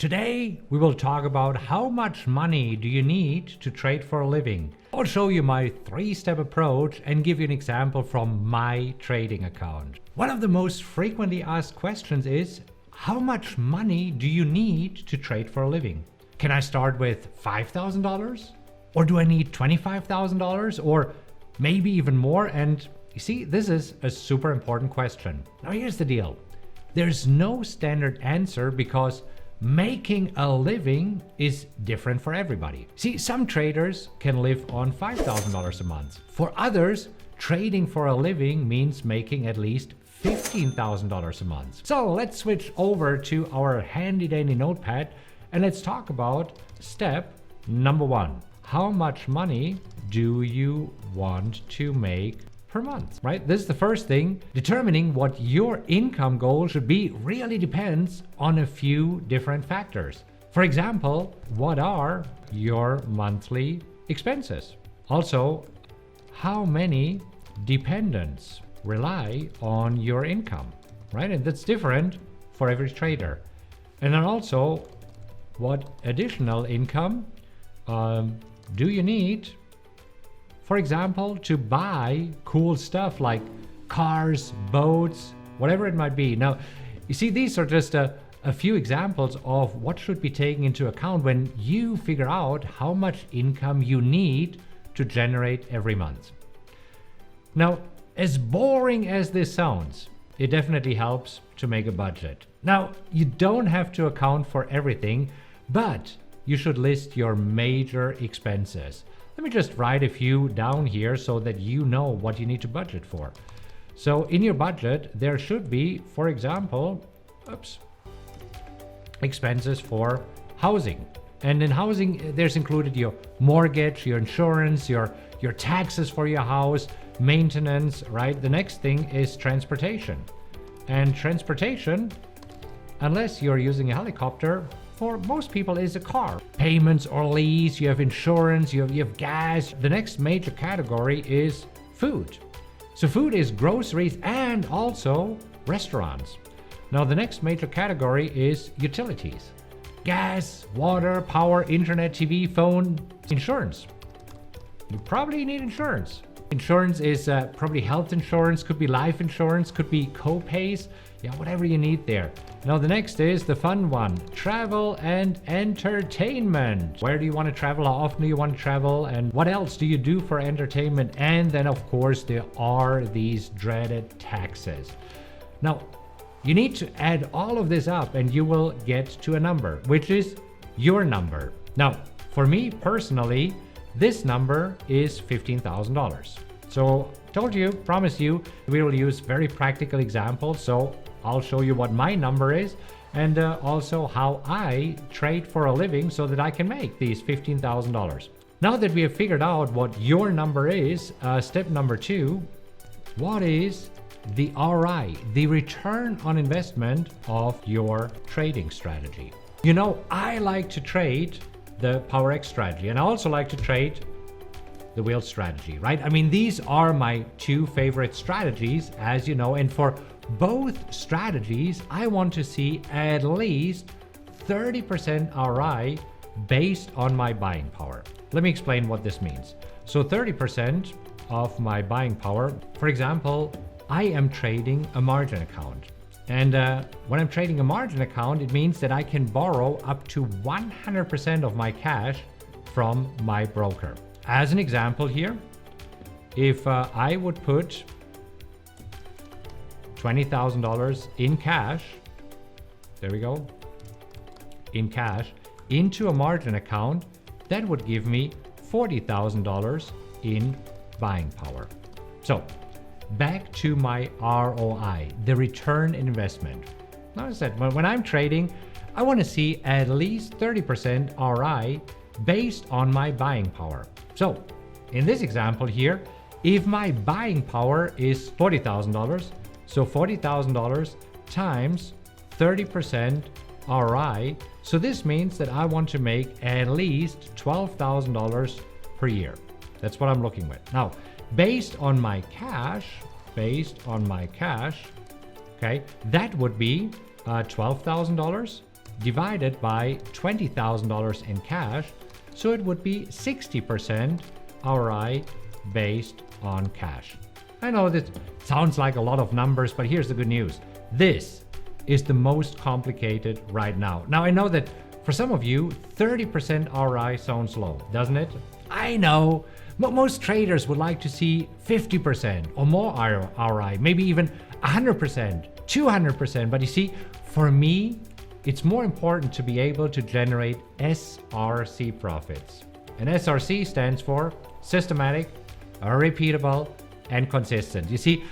Today, we will talk about how much money do you need to trade for a living. I'll show you my 3-step approach and give you an example from my trading account. One of the most frequently asked questions is, how much money do you need to trade for a living? Can I start with $5,000? Or do I need $25,000? Or maybe even more? And you see, this is a super important question. Now here's the deal. There's no standard answer because making a living is different for everybody. See, some traders can live on $5,000 a month. For others, trading for a living means making at least $15,000 a month. So let's switch over to our handy dandy notepad and let's talk about step number 1. How much money do you want to make per month, right? This is the first thing. Determining what your income goal should be really depends on a few different factors. For example, what are your monthly expenses? Also, how many dependents rely on your income, right? And that's different for every trader. And then also, what additional income do you need, for example, to buy cool stuff like cars, boats, whatever it might be. Now, you see, these are just a few examples of what should be taken into account when you figure out how much income you need to generate every month. Now, as boring as this sounds, it definitely helps to make a budget. Now, you don't have to account for everything, but you should list your major expenses. Let me just write a few down here so that you know what you need to budget for. So in your budget, there should be, for example, expenses for housing. And in housing, there's included your mortgage, your insurance, your taxes for your house, maintenance, right? The next thing is transportation. And transportation, unless you're using a helicopter, for most people is a car. Payments or lease, you have insurance, you have gas. The next major category is food. So food is groceries and also restaurants. Now the next major category is utilities. Gas, water, power, internet, TV, phone, insurance. You probably need insurance. Insurance is probably health insurance, could be life insurance, could be co-pays, whatever you need there. Now the next is the fun one, travel and entertainment. Where do you want to travel? How often do you want to travel? And what else do you do for entertainment? And then of course there are these dreaded taxes. Now you need to add all of this up and you will get to a number, which is your number. Now for me personally, this number is $15,000. So promise you, we will use very practical examples. So I'll show you what my number is and also how I trade for a living so that I can make these $15,000. Now that we have figured out what your number is, step number 2, what is the ROI, the return on investment of your trading strategy? You know, I like to trade the PowerX strategy and I also like to trade the wheel strategy, right? I mean, these are my 2 favorite strategies, as you know, and for both strategies, I want to see at least 30% ROI based on my buying power. Let me explain what this means. So 30% of my buying power, for example, I am trading a margin account. And when I'm trading a margin account, it means that I can borrow up to 100% of my cash from my broker. As an example here, if I would put $20,000 in cash, there we go, in cash, into a margin account, that would give me $40,000 in buying power. So back to my ROI, the return in investment. Like I said, when I'm trading, I want to see at least 30% ROI based on my buying power. So in this example here, if my buying power is $40,000, so $40,000 times 30% ROI. So this means that I want to make at least $12,000 per year. That's what I'm looking with. Now, based on my cash, okay, that would be $12,000 divided by $20,000 in cash. So it would be 60% ROI based on cash. I know that sounds like a lot of numbers, but here's the good news. This is the most complicated right now. Now I know that for some of you, 30% ROI sounds low, doesn't it? I know, but most traders would like to see 50% or more ROI, maybe even 100%, 200%. But you see, for me, it's more important to be able to generate SRC profits. And SRC stands for systematic, repeatable, and consistent. You see,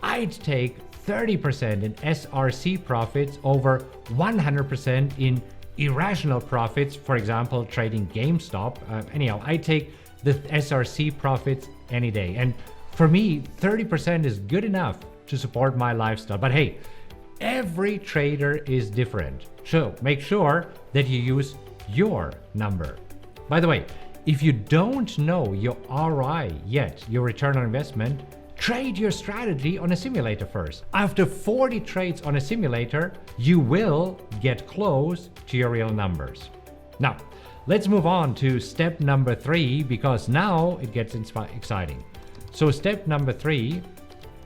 I'd take 30% in SRC profits over 100% in irrational profits, for example, trading GameStop. Anyhow, I take the SRC profits any day. And for me, 30% is good enough to support my lifestyle. But hey, every trader is different. So make sure that you use your number. By the way, if you don't know your ROI yet, your return on investment, trade your strategy on a simulator first. After 40 trades on a simulator, you will get close to your real numbers. Now, let's move on to step number 3, because now it gets exciting. So step number 3,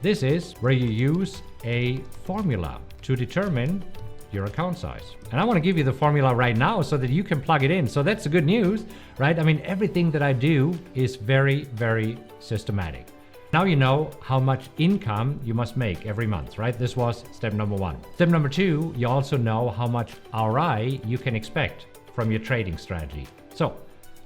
this is where you use a formula to determine your account size. And I want to give you the formula right now so that you can plug it in. So that's the good news, right? I mean, everything that I do is very, very systematic. Now you know how much income you must make every month, right? This was step number 1. Step number 2, you also know how much ROI you can expect from your trading strategy. So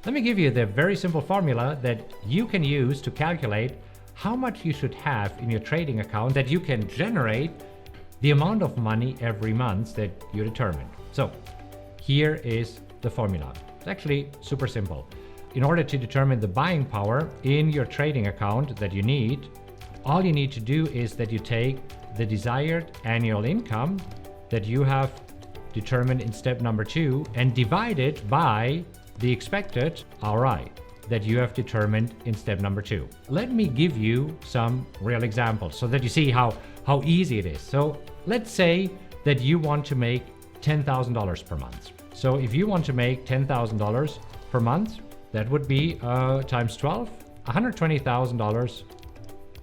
let me give you the very simple formula that you can use to calculate how much you should have in your trading account that you can generate the amount of money every month that you determine. So here is the formula. It's actually super simple. In order to determine the buying power in your trading account that you need, all you need to do is that you take the desired annual income that you have determined in step number 2 and divide it by the expected ROI that you have determined in step number 2. Let me give you some real examples so that you see how easy it is. So let's say that you want to make $10,000 per month. So if you want to make $10,000 per month, that would be times 12, $120,000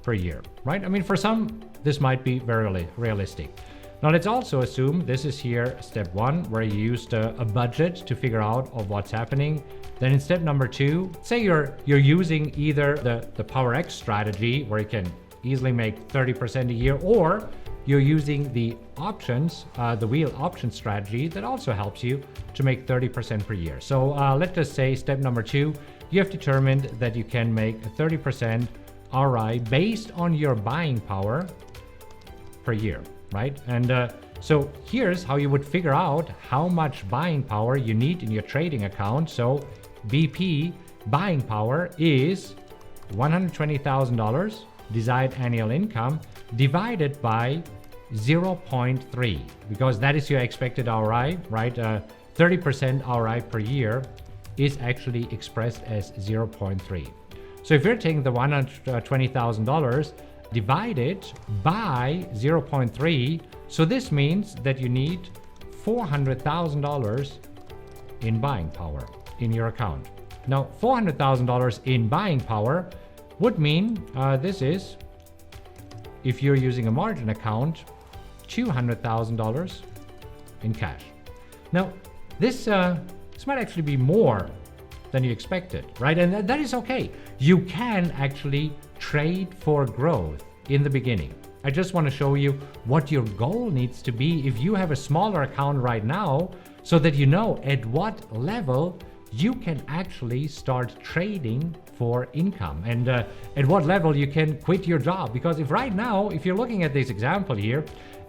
per year, right? I mean, for some, this might be very realistic. Now let's also assume this is here step 1, where you used a budget to figure out of what's happening. Then in step number 2, say you're using either the Power X strategy, where you can easily make 30% a year, or you're using the options, the wheel option strategy that also helps you to make 30% per year. So let's just say step number 2, you have determined that you can make a 30% ROI based on your buying power per year, right? And so here's how you would figure out how much buying power you need in your trading account. So BP buying power is $120,000 desired annual income divided by 0.3, because that is your expected ROI, right? 30% ROI per year is actually expressed as 0.3. So if you're taking the $120,000 divided by 0.3, so this means that you need $400,000 in buying power in your account. Now, $400,000 in buying power would mean this is, if you're using a margin account, $200,000 in cash. Now, this might actually be more than you expected, right? And that is okay. You can actually trade for growth in the beginning. I just want to show you what your goal needs to be if you have a smaller account right now, so that you know at what level you can actually start trading for income, and at what level you can quit your job. Because if right now, if you're looking at this example here,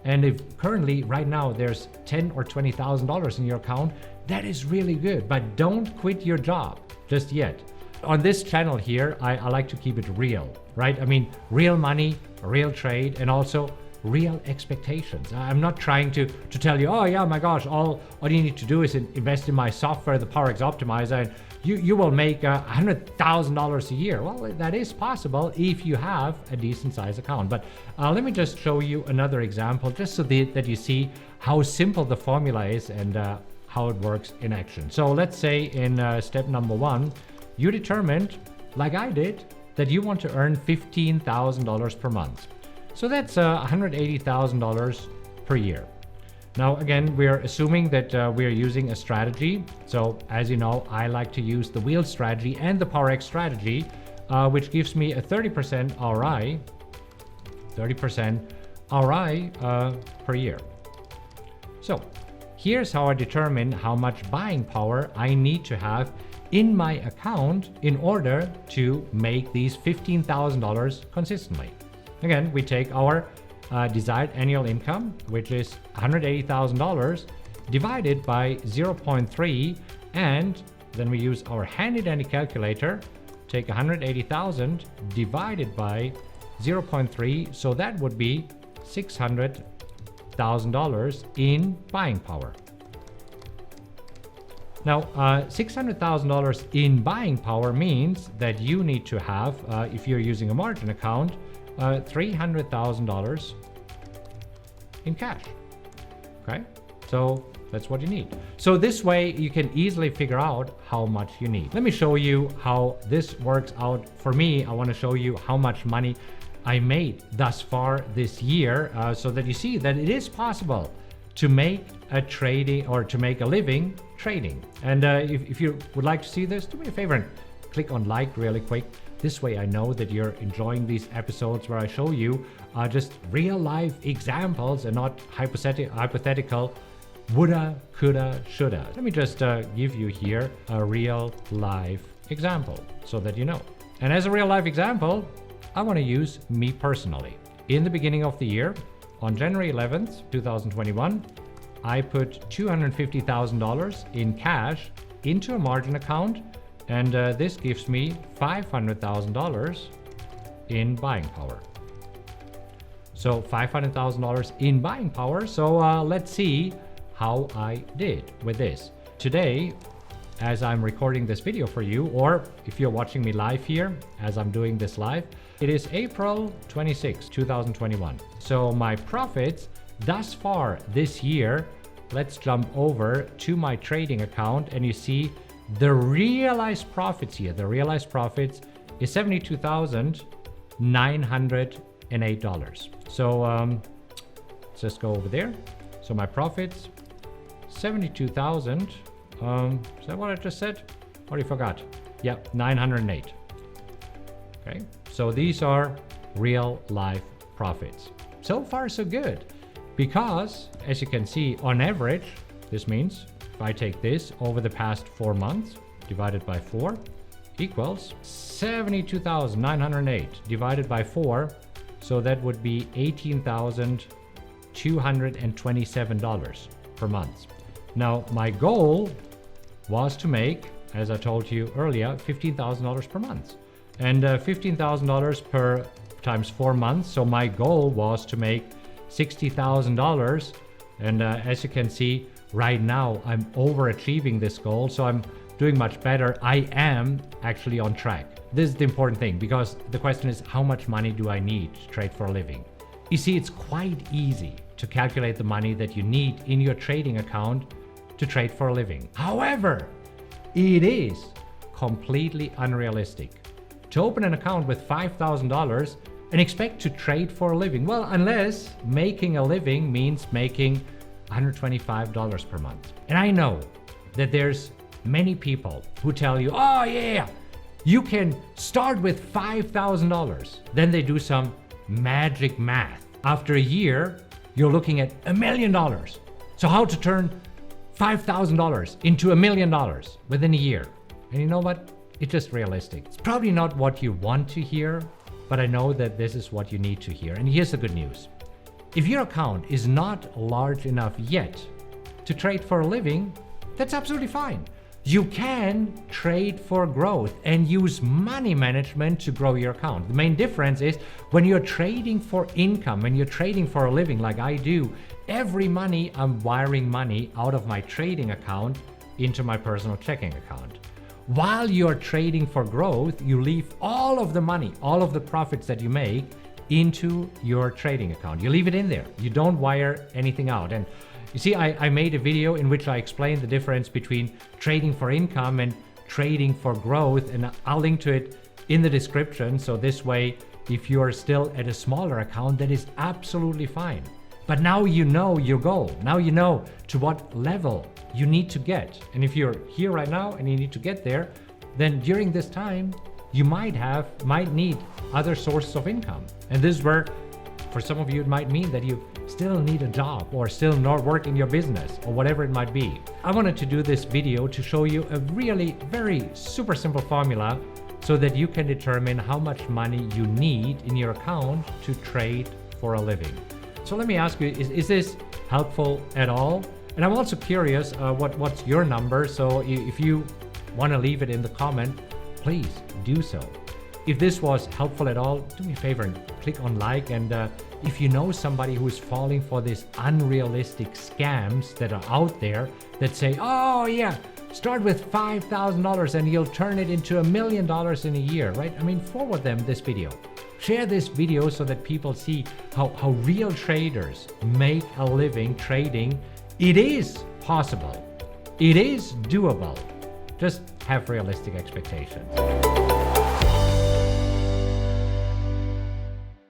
and if currently right now there's $10,000 or $20,000 in your account, that is really good, but don't quit your job just yet. On this channel here, I like to keep it real, right? I mean, real money, real trade, and also real expectations. I'm not trying to tell you, oh yeah, my gosh, all you need to do is invest in my software, the PowerX Optimizer, and you will make $100,000 a year. Well, that is possible if you have a decent size account. But let me just show you another example, just so that you see how simple the formula is and how it works in action. So let's say in step number 1, you determined, like I did, that you want to earn $15,000 per month. So that's $180,000 per year. Now, again, we're assuming that we're using a strategy. So as you know, I like to use the wheel strategy and the PowerX strategy, which gives me a 30% RI, per year. So here's how I determine how much buying power I need to have in my account in order to make these $15,000 consistently. Again, we take our desired annual income, which is $180,000, divided by 0.3, and then we use our handy dandy calculator, take 180,000 divided by 0.3, so that would be $600,000 in buying power. Now, $600,000 in buying power means that you need to have, if you're using a margin account, $300,000 in cash. Okay, so that's what you need. So this way you can easily figure out how much you need. Let me show you how this works out for me. I want to show you how much money I made thus far this year, so that you see that it is possible to make a trading or to make a living trading. And if you would like to see this, do me a favor and click on like really quick. This way I know that you're enjoying these episodes where I show you just real life examples and not hypothetical woulda, coulda, shoulda. Let me just give you here a real life example so that you know. And as a real life example, I want to use me personally. In the beginning of the year, on January 11th, 2021, I put $250,000 in cash into a margin account, and this gives me $500,000 in buying power. So $500,000 in buying power. So let's see how I did with this. Today, as I'm recording this video for you, or if you're watching me live here as I'm doing this live, it is April 26, 2021. So my profits thus far this year, let's jump over to my trading account, and you see the realized profits here. The realized profits is $72,908. So let's just go over there. So my profits, 72,000. Is that what I just said? Or you forgot? Yeah, 908. Okay, so these are real life profits. So far, so good. Because, as you can see, on average, this means if I take this over the past 4 months, divided by 4, equals 72,908 divided by 4. So that would be $18,227 per month. Now, my goal was to make, as I told you earlier, $15,000 per month. And $15,000 per times 4 months. So my goal was to make $60,000. And as you can see, right now I'm overachieving this goal. So I'm doing much better. I am actually on track. This is the important thing, because the question is, how much money do I need to trade for a living? You see, it's quite easy to calculate the money that you need in your trading account to trade for a living. However, it is completely unrealistic to open an account with $5,000 and expect to trade for a living. Well, unless making a living means making $125 per month. And I know that there's many people who tell you, oh yeah, you can start with $5,000. Then they do some magic math. After a year, you're looking at $1 million. So how to turn $5,000 into $1 million within a year? And you know what? It's just realistic. It's probably not what you want to hear, but I know that this is what you need to hear. And here's the good news. If your account is not large enough yet to trade for a living, that's absolutely fine. You can trade for growth and use money management to grow your account. The main difference is when you're trading for income, when you're trading for a living like I do, every money I'm wiring money out of my trading account into my personal checking account. While you're trading for growth, you leave all of the money, all of the profits that you make into your trading account. You leave it in there. You don't wire anything out. And you see, I made a video in which I explained the difference between trading for income and trading for growth, and I'll link to it in the description. So this way, if you're still at a smaller account, that is absolutely fine. But now you know your goal. Now you know to what level you need to get. And if you're here right now and you need to get there, then during this time, you might need other sources of income. And this is where, for some of you, it might mean that you still need a job or still not work in your business or whatever it might be. I wanted to do this video to show you a really very super simple formula so that you can determine how much money you need in your account to trade for a living. So let me ask you, is this helpful at all? And I'm also curious what's your number. So if you want to leave it in the comment, please do so. If this was helpful at all, do me a favor and click on like. And if you know somebody who is falling for these unrealistic scams that are out there that say, oh yeah, start with $5,000 and you'll turn it into $1 million in a year, right? I mean, forward them this video. Share this video so that people see how real traders make a living trading. It is possible. It is doable. Just have realistic expectations.